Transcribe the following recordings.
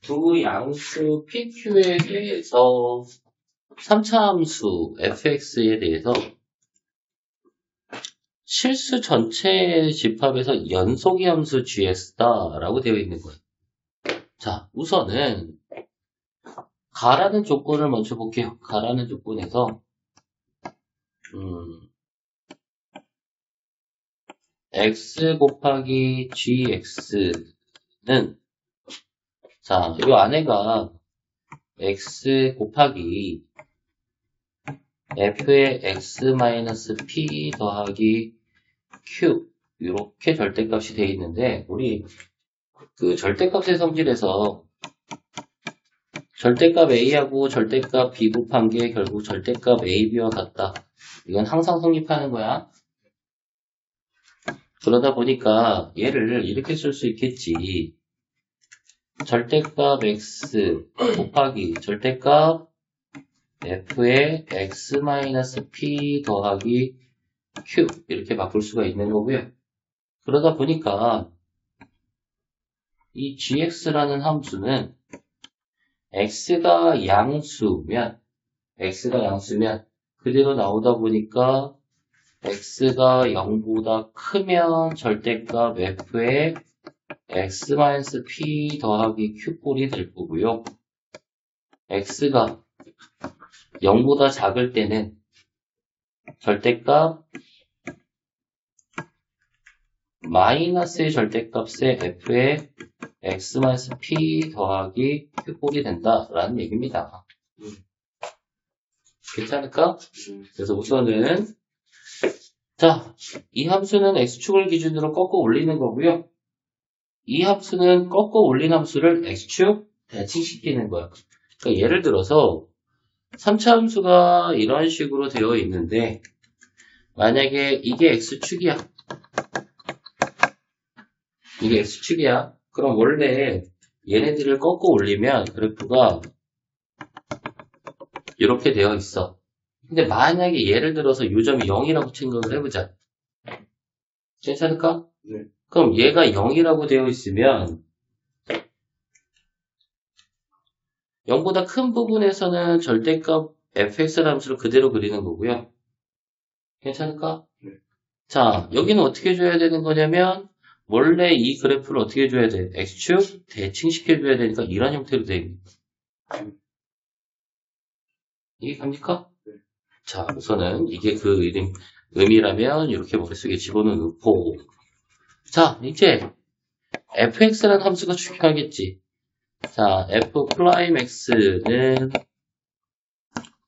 두 양수 PQ에 대해서 3차 함수 fx에 대해서 실수 전체 집합에서 연속의 함수 gx다라고 되어 있는 거예요. 자, 우선은 가라는 조건을 먼저 볼게요. 가라는 조건에서 x 곱하기 gx는 자, 이 안에가 x 곱하기 f의 x-p 더하기 q 이렇게 절대값이 되어 있는데 우리 그 절대값의 성질에서 절대값 a하고 절대값 b 곱한 게 결국 절대값 ab와 같다. 이건 항상 성립하는 거야. 그러다 보니까 얘를 이렇게 쓸 수 있겠지. 절대값 x 곱하기 절대값 f의 x-p 더하기 q 이렇게 바꿀 수가 있는 거고요. 그러다 보니까 이 gx라는 함수는 x가 양수면 그대로 나오다 보니까 x가 0보다 크면 절대값 f의 x-p 더하기 q꼴이 될 거고요. x가 0보다 작을 때는 절대값 마이너스의 절대값의 f의 x-p 더하기 q꼴이 된다라는 얘기입니다. 괜찮을까? 그래서 우선은 자, 이 함수는 x축을 기준으로 꺾어 올리는 거고요. 이 함수는 꺾어 올린 함수를 x축 대칭시키는 거야. 그러니까 예를 들어서 3차 함수가 이런 식으로 되어 있는데 만약에 이게 x축이야. 이게 x축이야. 그럼 원래 얘네들을 꺾어 올리면 그래프가 이렇게 되어 있어. 근데 만약에 예를 들어서 이 점이 0이라고 생각을 해보자. 괜찮을까? 네. 그럼 얘가 0이라고 되어 있으면 0보다 큰 부분에서는 절대값 fx라는 함수를 그대로 그리는 거고요. 괜찮을까? 네. 자, 여기는 어떻게 줘야 되는 거냐면 원래 이 그래프를 어떻게 해줘야 돼? x축 대칭시켜줘야 되니까 이런 형태로 되어 있습니다. 이게 갑니까? 네. 자, 우선은 이게 그 의미라면 이렇게 머릿속에 집어넣고 자, 이제 fx라는 함수가 중요하겠지. 자, f'x는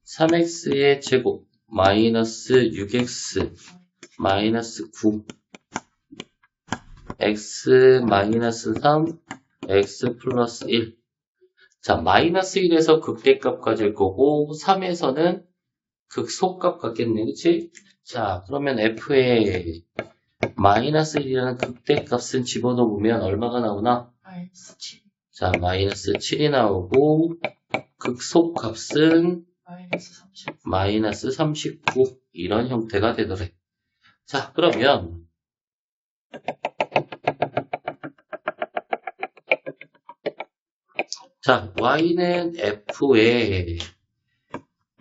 3x의 제곱 마이너스 6x 마이너스 9 x 마이너스 3 x 플러스 1 자, 마이너스 1에서 극대값 가질 거고 3에서는 극소값 같겠네, 그치? 자, 그러면 f의 마이너스 1이라는 극대값은 집어넣으면 얼마가 나오나? 마이너스 7. 자, 마이너스 7이 나오고 극소값은 마이너스 39 이런 형태가 되더래. 자, 그러면 자, y는 f의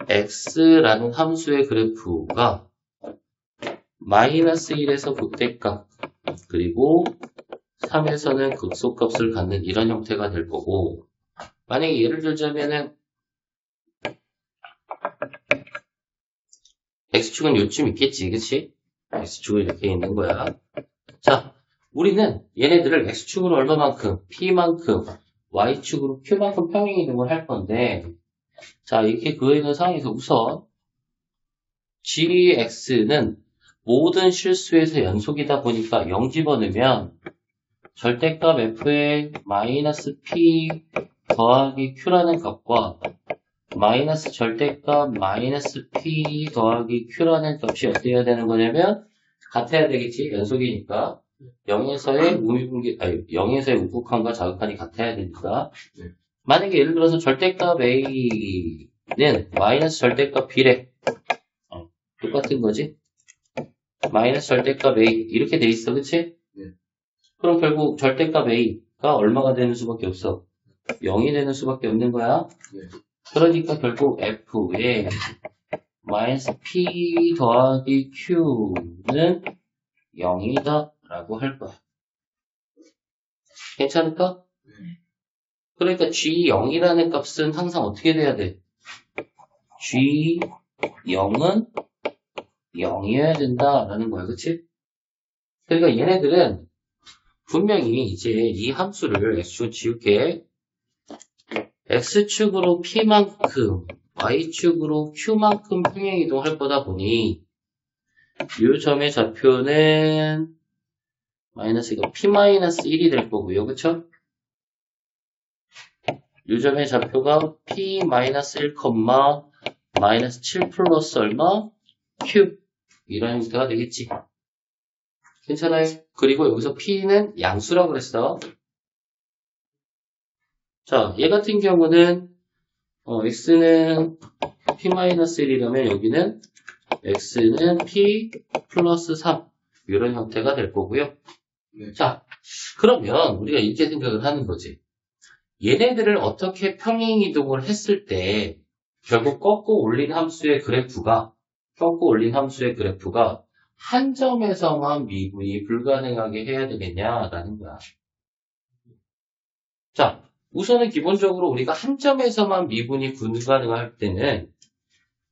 x라는 함수의 그래프가 마이너스 1에서 극대값 그리고 3에서는 극소값을 갖는 이런 형태가 될 거고 만약에 예를 들자면은 x축은 요쯤 있겠지, 그치? x축은 이렇게 있는 거야. 자, 우리는 얘네들을 x축으로 얼마만큼, p만큼, y축으로 q만큼 평행이동을 할 건데 자, 이렇게 그어있는 상황에서 우선 gx는 모든 실수에서 연속이다 보니까 0 집어넣으면 절대값 f의 마이너스 p 더하기 q라는 값과 마이너스 절대값 마이너스 p 더하기 q라는 값이 어떻게 해야 되는 거냐면 같아야 되겠지. 연속이니까 0에서의 우극한과 자극한이 같아야 되니까 네. 만약에 예를 들어서 절대값 a는 마이너스 절대값 b래 똑같은 거지. 마이너스 절대값 a 이렇게 돼 있어, 그치? 네. 그럼 결국 절대값 a가 얼마가 되는 수밖에 없어? 0이 되는 수밖에 없는 거야. 네. 그러니까 결국 f의 마이너스 p 더하기 q는 0이다 라고 할 거야. 괜찮을까? 그러니까 g0이라는 값은 항상 어떻게 돼야 돼? g0은 0이어야 된다라는 거야. 그치? 그러니까 얘네들은 분명히 이제 이 함수를 x축 지울게. x축으로 p만큼 y축으로 q만큼 평행이동할 거다 보니 이 점의 좌표는 마이너스가 p-1이 될 거고요. 그쵸? 이 점의 좌표가 p-1, 마이너스 7 플러스 얼마? q. 이런 형태가 되겠지. 괜찮아요? 그리고 여기서 p는 양수라고 그랬어. 자, 얘 같은 경우는 x는 p-1이라면 여기는 x는 p 플러스 3 이런 형태가 될 거고요. 네. 자, 그러면 우리가 이렇게 생각을 하는 거지. 얘네들을 어떻게 평행이동을 했을 때 결국 꺾고 올린 함수의 그래프가 한 점에서만 미분이 불가능하게 해야 되겠냐라는 거야. 자, 우선은 기본적으로 우리가 한 점에서만 미분이 불가능할 때는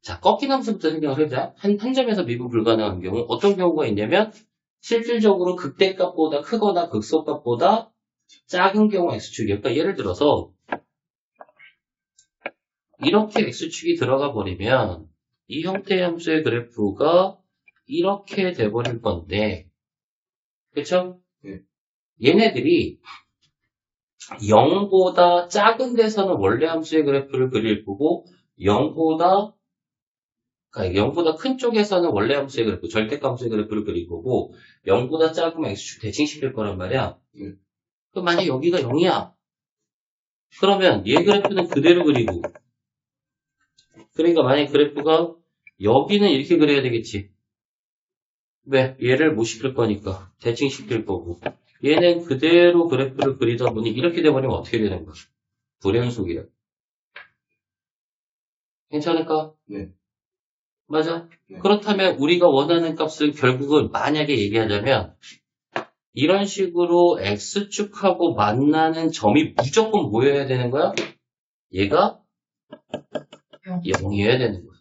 자, 꺾인 함수부터 생각을 해보자. 한 점에서 미분 불가능한 경우 어떤 경우가 있냐면 실질적으로 극대값보다 크거나 극소값보다 작은 경우 x축이에요. 그러니까 예를 들어서 이렇게 x축이 들어가 버리면 이 형태의 함수의 그래프가 이렇게 돼버릴 건데 그쵸? 얘네들이 0보다 작은 데서는 원래 함수의 그래프를 그릴 거고 0보다 큰 쪽에서는 원래 함수의 그래프, 절대값 함수의 그래프를 그릴 거고 0보다 작으면 x축 대칭시킬 거란 말이야. 그럼 만약 여기가 0이야. 그러면 얘 그래프는 그대로 그리고 그러니까 만약 그래프가 여기는 이렇게 그려야 되겠지. 왜? 얘를 못 시킬 거니까 대칭시킬 거고 얘는 그대로 그래프를 그리다 보니 이렇게 돼버리면 어떻게 되는 거야? 불연속이야. 괜찮을까? 네. 맞아? 네. 그렇다면 우리가 원하는 값은 결국은 만약에 얘기하자면 이런 식으로 x축하고 만나는 점이 무조건 뭐여야 되는 거야? 얘가 0이어야 되는 거야.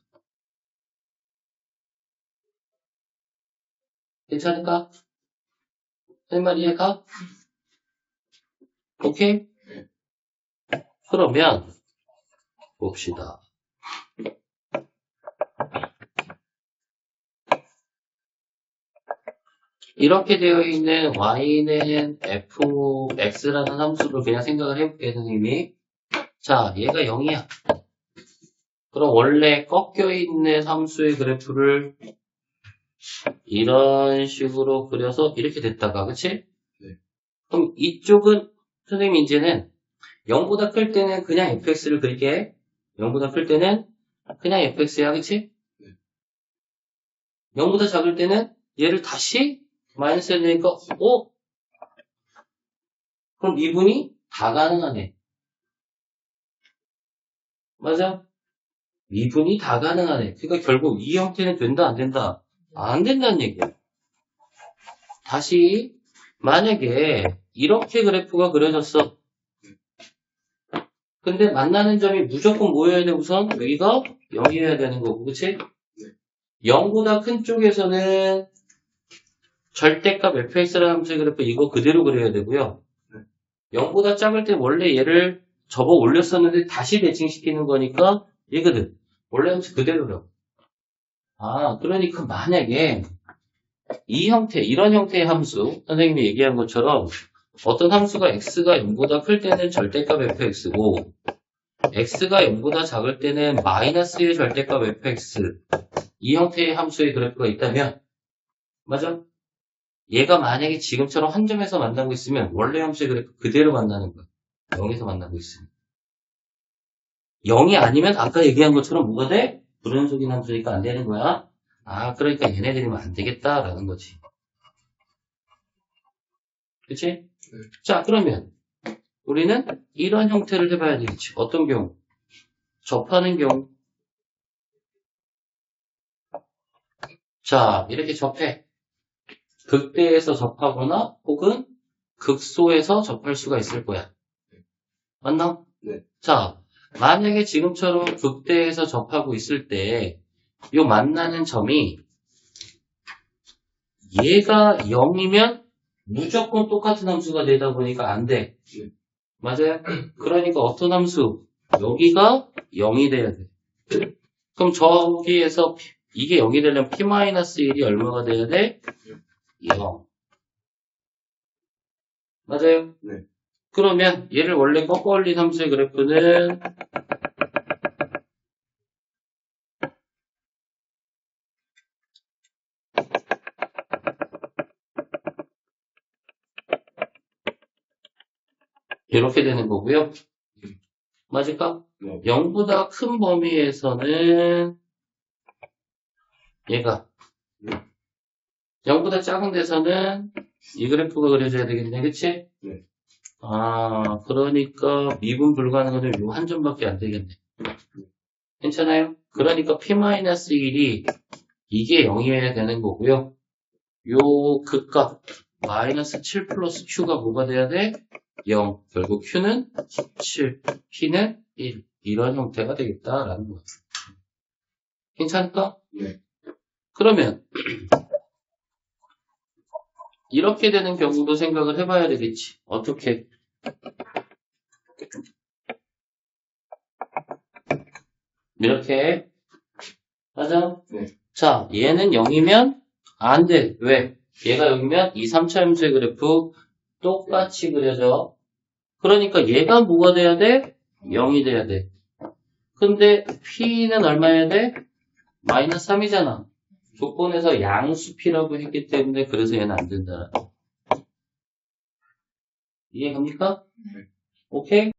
괜찮을까? 할 말이 이해가? 오케이? 그러면 봅시다. 이렇게 되어 있는 y는 fx라는 함수를 그냥 생각을 해볼게요, 선생님이. 자, 얘가 0이야. 그럼 원래 꺾여있는 함수의 그래프를 이런 식으로 그려서 이렇게 됐다가, 그치? 네. 그럼 이쪽은, 선생님 이제는 0보다 클 때는 그냥 fx를 그릴게. 0보다 클 때는 그냥 fx야, 그치? 네. 0보다 작을 때는 얘를 다시 마이너스 해주니까, 그럼 미분이 다 가능하네. 맞아? 미분이 다 가능하네. 그러니까 결국 이 형태는 된다, 안 된다? 안 된다는 얘기야. 다시, 만약에 이렇게 그래프가 그려졌어. 근데 만나는 점이 무조건 뭐여야 돼, 우선? 여기가 0이어야 되는 거고, 그치? 0보다 큰 쪽에서는 절대값 fx라는 함수의 그래프 이거 그대로 그려야 되고요. 0보다 작을 때 원래 얘를 접어 올렸었는데 다시 대칭시키는 거니까 얘거든. 원래 함수 그대로라고. 그러니까 만약에 이 형태, 이런 형태의 함수, 선생님이 얘기한 것처럼 어떤 함수가 x가 0보다 클 때는 절대값 fx고 x가 0보다 작을 때는 마이너스의 절대값 fx 이 형태의 함수의 그래프가 있다면 맞아? 얘가 만약에 지금처럼 한 점에서 만나고 있으면 원래 함수의 그래프 그대로 만나는 거야. 0에서 만나고 있으면. 0이 아니면 아까 얘기한 것처럼 뭐가 돼? 불연속인 함수니까 안 되는 거야. 그러니까 얘네들이면 안 되겠다라는 거지. 그치? 자, 그러면 우리는 이런 형태를 해봐야 되겠지. 어떤 경우? 접하는 경우. 자, 이렇게 접해. 극대에서 접하거나 혹은 극소에서 접할 수가 있을 거야. 맞나? 네. 자, 만약에 지금처럼 극대에서 접하고 있을 때 이 만나는 점이 얘가 0이면 무조건 똑같은 함수가 되다 보니까 안 돼. 네. 맞아요? 그러니까 어떤 함수? 여기가 0이 돼야 돼. 그럼 저기에서 이게 0이 되려면 p-1이 얼마가 돼야 돼? 0. 맞아요? 네. 그러면 얘를 원래 꺾어 올린 함수의 그래프는 이렇게 되는 거고요. 맞을까? 네. 0보다 큰 범위에서는 얘가 0보다 작은 데서는 이 그래프가 그려져야 되겠네. 그치? 네. 아, 그러니까 미분 불가능은 요 한 점밖에 안 되겠네. 괜찮아요? 그러니까 p-1이 이게 0이어야 되는 거고요. 요 극값 마이너스 7 플러스 q가 뭐가 돼야 돼? 0. 결국 q는 7, p는 1. 이런 형태가 되겠다라는 거예요. 괜찮을까? 네. 그러면 이렇게 되는 경우도 생각을 해봐야 되겠지. 어떻게? 이렇게. 맞아? 네. 자, 얘는 0이면 안 돼. 왜? 얘가 0이면 이 3차 함수의 그래프 똑같이 그려져. 그러니까 얘가 뭐가 돼야 돼? 0이 돼야 돼. 근데 P는 얼마여야 돼? 마이너스 3이잖아. 조건에서 양수 P라고 했기 때문에 그래서 얘는 안 된다. 이해갑니까? 네. 오케이?